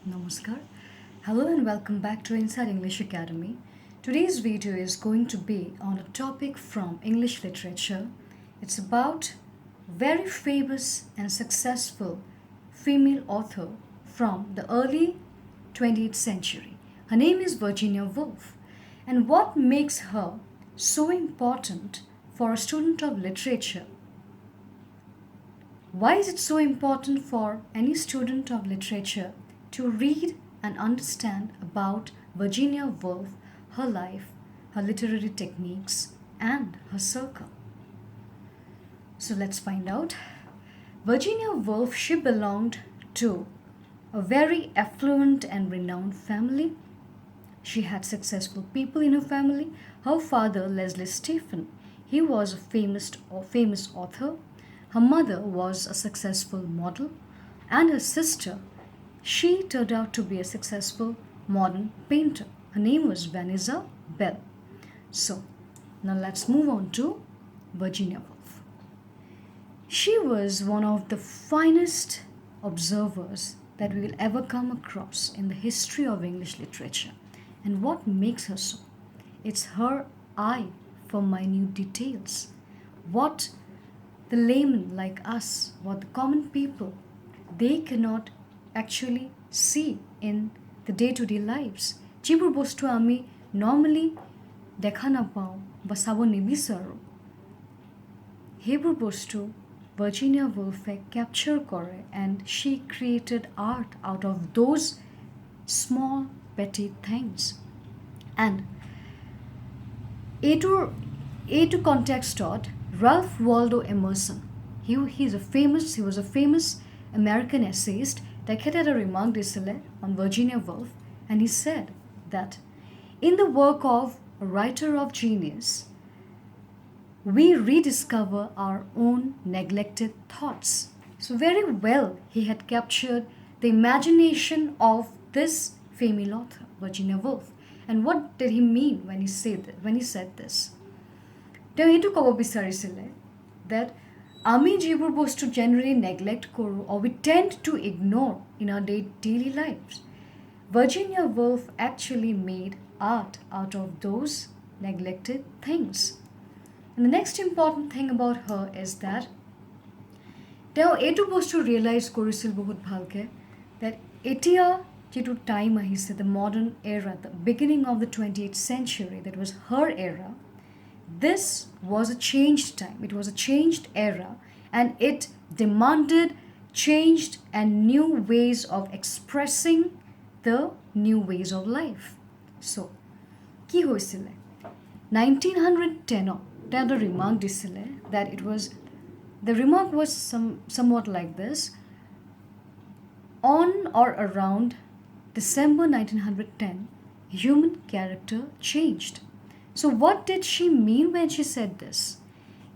Namaskar. Hello and welcome back to Inside English Academy. Today's video is going to be on a topic from English literature. It's about very famous and successful female author from the early 20th century. Her name is Virginia Woolf. And what makes her so important for a student of literature? Why is it so important for any student of literature to read and understand about Virginia Woolf, her life, her literary techniques, and her circle? So let's find out. Virginia Woolf, she belonged to a very affluent and renowned family. She had successful people in her family. Her father, Leslie Stephen, he was a famous author. Her mother was a successful model, and her sister, she turned out to be a successful modern painter. Her name was Vanessa Bell. So, now let's move on to Virginia Woolf. She was one of the finest observers that we will ever come across in the history of English literature. And what makes her so? It's her eye for minute details. What the layman like us, what the common people, they cannot actually see in the day-to-day lives. যিবোৰ বস্তু আমি normally দেখা নাপাওঁ বা চাব নিবিচাৰোঁ, সেইবোৰ বস্তু Virginia Woolf capture কৰে, and she created art out of those small petty things. And এইটো কনটেক্সটত Ruff, Waldo, Emerson, he was a famous American essayist. তেখেতে এটা remark দিছিলে on Virginia Woolf, and he said that in the work of a writer of genius, we rediscover our own neglected thoughts. So very well he had captured the imagination of this female author, Virginia Woolf. And what did he mean when he said this? তেওঁ এইটো ক'ব বিচাৰিছিলে that আমি যিবোৰ বস্তু generally neglect কৰোঁ, or we tend to ignore in our daily lives, Virginia Woolf actually made art out of those neglected things. And the next important thing about her is that তেওঁ এইটো বস্তু realize কৰিছিল বহুত ভালকে that এতিয়া যিটো time আহিছে, the modern era, the beginning of the 20th century, that was her era. This was a changed time. It was a changed era, and it demanded changed and new ways of expressing the new ways of life. So, কি হৈছিলে? 1910 তেওঁ এটা remark দিছিলে that the remark was somewhat like this: on or around December 1910, human character changed. So what did she mean when she said this?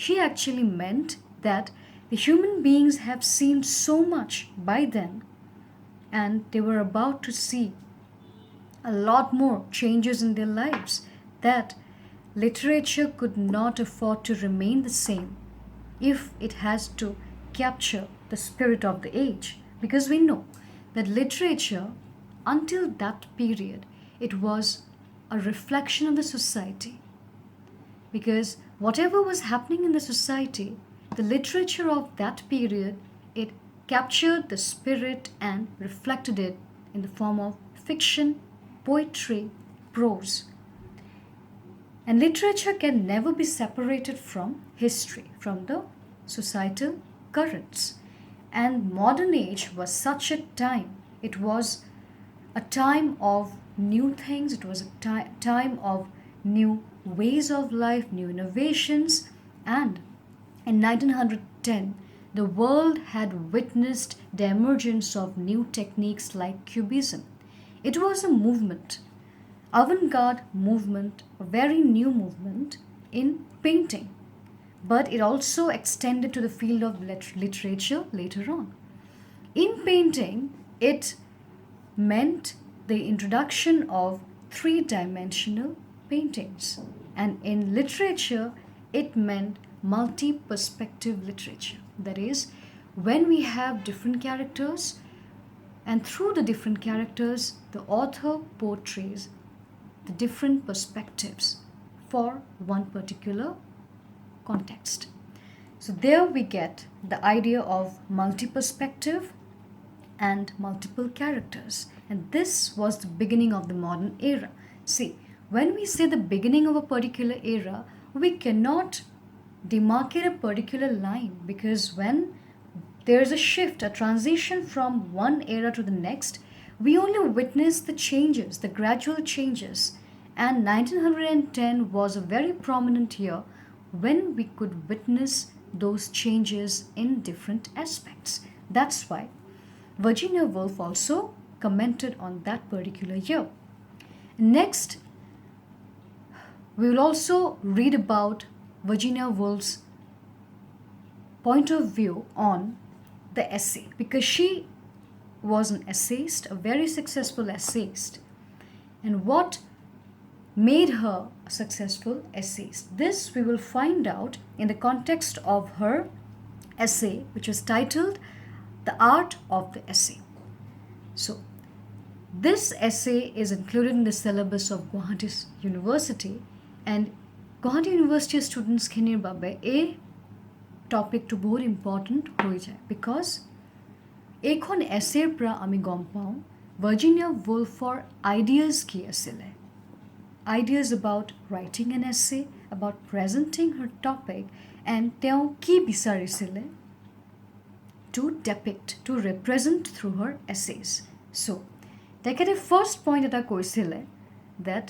She actually meant that the human beings have seen so much by then, and they were about to see a lot more changes in their lives, that literature could not afford to remain the same if it has to capture the spirit of the age. Because we know that literature, until that period, it was a reflection of the society. Because whatever was happening in the society, the literature of that period, it captured the spirit and reflected it in the form of fiction, poetry, prose. And literature can never be separated from history, from the societal currents. And modern age was such a time. It was a time of new things. It was a time of new ways of life, new innovations. And in 1910, the world had witnessed the emergence of new techniques like Cubism. It was a movement, avant-garde movement, a very new movement in painting. But it also extended to the field of literature later on. In painting, it meant the introduction of three-dimensional paintings. And in literature, it meant multi-perspective literature. That is, when we have different characters, And through the different characters, the author portrays the different perspectives for one particular context. So there we get the idea of multi-perspective and multiple characters. And this was the beginning of the modern era. See, when we say the beginning of a particular era, we cannot demarcate a particular line, because when there is a shift, a transition from one era to the next, we only witness the changes, the gradual changes. And 1910 was a very prominent year when we could witness those changes in different aspects. That's why Virginia Woolf also commented on that particular year. Next, we will also read about Virginia Woolf's point of view on the essay, because she was an essayist, a very successful essayist. And what made her a successful essayist? This we will find out in the context of her essay, which was titled The Art of the Essay. So, this essay is included in the syllabus of Guwahati University, and Guwahati University students khinir babe a topic to बहुत important হৈ যায়, because এইখন এছেৰ পৰা আমি গম পাওঁ Virginia woolfৰ ideas কি আছিলে, ideas about writing an essay, about presenting her topic, and তেওঁ কি বিচাৰিছিলে to depict, to represent through her essays. So, তেখেতে first point এটা কৈছিলে that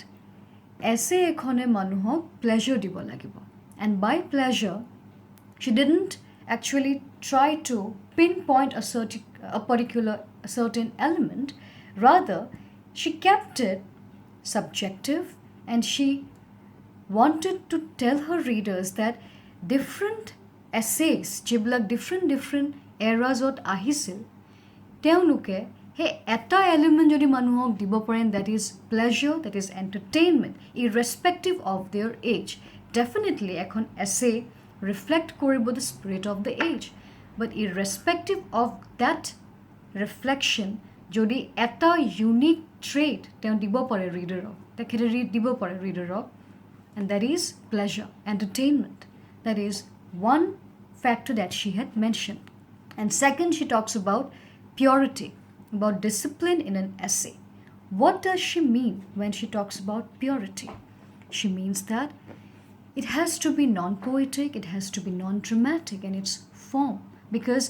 essay এখনে মানুহক pleasure দিব লাগিব, and by pleasure she didn't actually try to pinpoint a certain element. Rather, she kept it subjective, and she wanted to tell her readers that different essays, jiblak different eras ot ahisil, তেওঁলোকে হে এটা element যদি মানুহক দিব পাৰে, that is pleasure, that is entertainment, irrespective of their age. Definitely এখন essay reflect কৰিব the spirit of the age, but irrespective of that reflection, যদি এটা unique trait তেওঁ দিব পাৰে readerক, তেখেতে দিব পাৰে readerক, and that is pleasure, entertainment. That is one factor that she had mentioned. And second, she talks about purity, about discipline in an essay. What does she mean when she talks about purity? She means that it has to be non-poetic, it has to be non-dramatic in its form. Because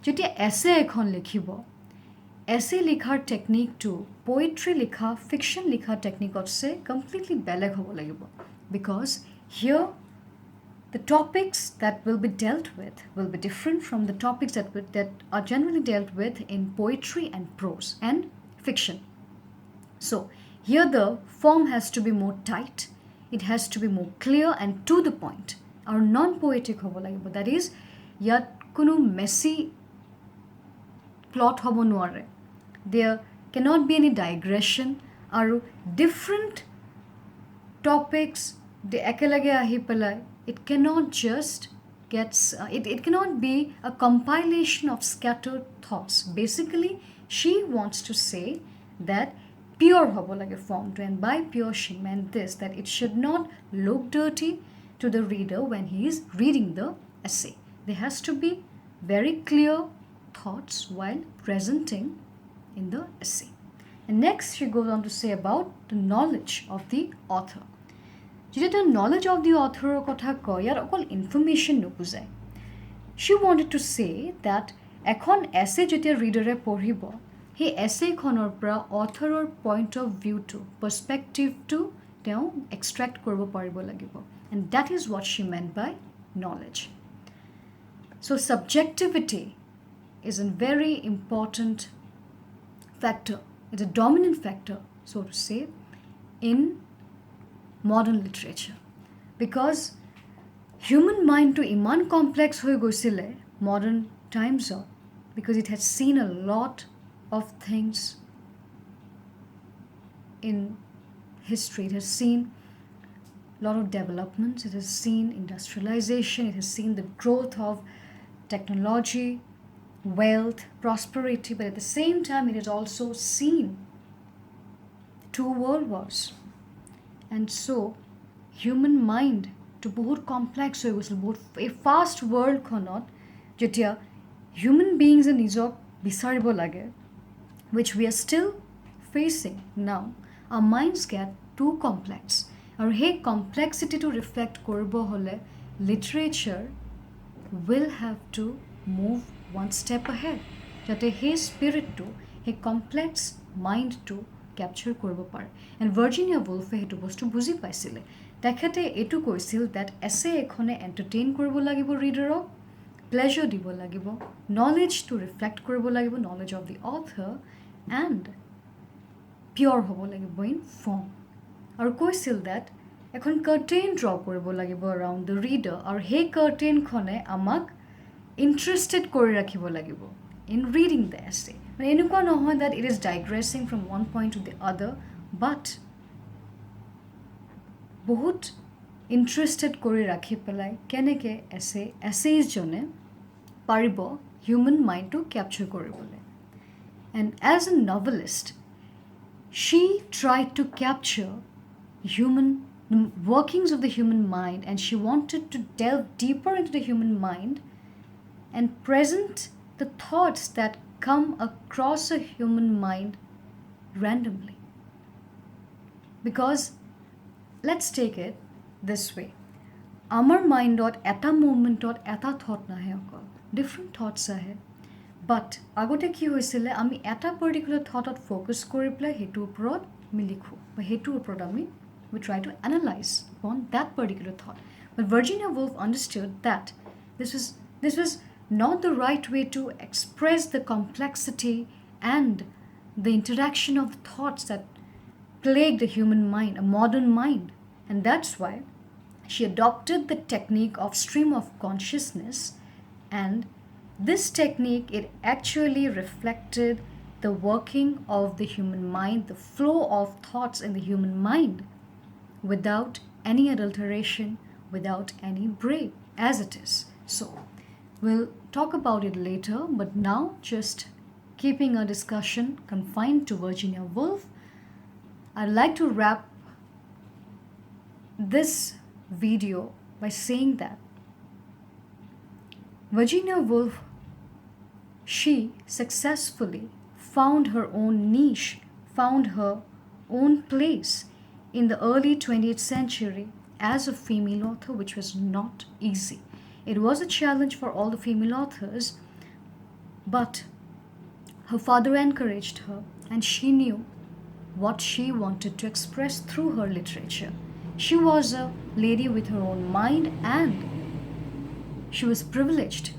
যদি essay এখন লিখিব, essay লিখাৰ টেকনিকটো poetry লিখা, fiction লিখা টেকনিকতছে completely বেলেগ হ'ব লাগিব. Because here the topics that will be dealt with will be different from the topics that are generally dealt with in poetry and prose and fiction. So here the form has to be more tight, it has to be more clear and to the point. Our non-poetic hobo lagibo, that is yat kono messy plot hobo noare, there cannot be any digression, aru different topics de ekelage ahi pelai, it cannot just it cannot be a compilation of scattered thoughts. Basically, she wants to say that pure hobo lage form to, and by pure she meant this, that it should not look dirty to the reader when he is reading the essay. There has to be very clear thoughts while presenting in the essay. And next she goes on to say about the knowledge of the author. যদি তেওঁ knowledge of the author কথা কয়, ইয়াত অকল information নুবুজায়. She wanted to say that এখন essay যেতিয়া reader পঢ়িব, সেই এছেখনৰ পৰা অথৰৰ পইণ্ট অফ ভিউটো, পাৰ্চপেক্টিভটো তেওঁ এক্সট্ৰেক্ট কৰিব পাৰিব লাগিব. And that is what she meant by knowledge. So subjectivity is a very important factor. It's a dominant factor, so to say, in modern literature. Because human mind to iman complex hoi goisile modern times, because it has seen a lot of things in history. It has seen a lot of developments, it has seen industrialization, it has seen the growth of technology, wealth, prosperity, but at the same time, it has also seen two world wars. And so, human mind to বহুত complex হৈ গৈছিল বহুত এই fast ৱৰ্ল্ডখনত যেতিয়া human beings নিজক বিচাৰিব লাগে which we are still facing now, our minds get too complex. আৰু সেই কমপ্লেক্সিটিটো ৰিফ্লেক্ট কৰিব হ'লে literature will have to move one step ahead যাতে সেই স্পিৰিটটো সেই কমপ্লেক্স মাইণ্ডটো কেপচাৰ কৰিব পাৰে এণ্ড ভাৰ্জিনিয়া woolf'ে সেইটো বস্তু বুজি পাইছিলে তেখেতে এইটো কৈছিল ডেট এছে এখনে এণ্টাৰটেইন কৰিব লাগিব ৰিডাৰক প্লেজাৰ দিব লাগিব নলেজটো ৰিফ্লেক্ট কৰিব লাগিব নলেজ অফ দি অথৰ এণ্ড পিয়'ৰ হ'ব লাগিব ইন ফৰ্ম আৰু কৈছিল ডেট এখন কাৰ্টেইন ড্ৰ কৰিব লাগিব এৰাউণ্ড দ্য ৰিডাৰ আৰু সেই কাৰ্টেইনখনে আমাক ইণ্টাৰেষ্টেড কৰি ৰাখিব লাগিব ইন ৰিডিং দ্য এছে মানে এনেকুৱা নহয় that it is digressing from one point to the other but বহুত ইণ্টাৰেষ্টেড কৰি ৰাখি পেলাই কেনেকৈ এছেইজজনে পাৰিব হিউমেন মাইণ্ডটো কেপচাৰ কৰিবলৈ and as a novelist she tried to capture workings of the human mind and she wanted to delve deeper into the human mind and present the thoughts that come across a human mind randomly. Because let's take it this way. Our mind at a moment eta thought nahe okol. Different thoughts ahe. But agote ki hoisile ami eta particular thought focus kori pele hetu uprot mi likhu. Ba hetu uprot ami we try to analyze upon that particular thought. But Virginia Woolf understood that this was not the right way to express the complexity and the interaction of the thoughts that plague the human mind, a modern mind. And that's why she adopted the technique of stream of consciousness, and this technique, it actually reflected the working of the human mind, the flow of thoughts in the human mind without any adulteration, without any break, as it is. So, we'll talk about it later, but now just keeping our discussion confined to Virginia Woolf, I'd like to wrap this video by saying that Virginia Woolf, she successfully found her own niche, found her own place in the early 20th century as a female author, which was not easy. It was a challenge for all the female authors, but her father encouraged her and she knew what she wanted to express through her literature. She was a lady with her own mind and she was privileged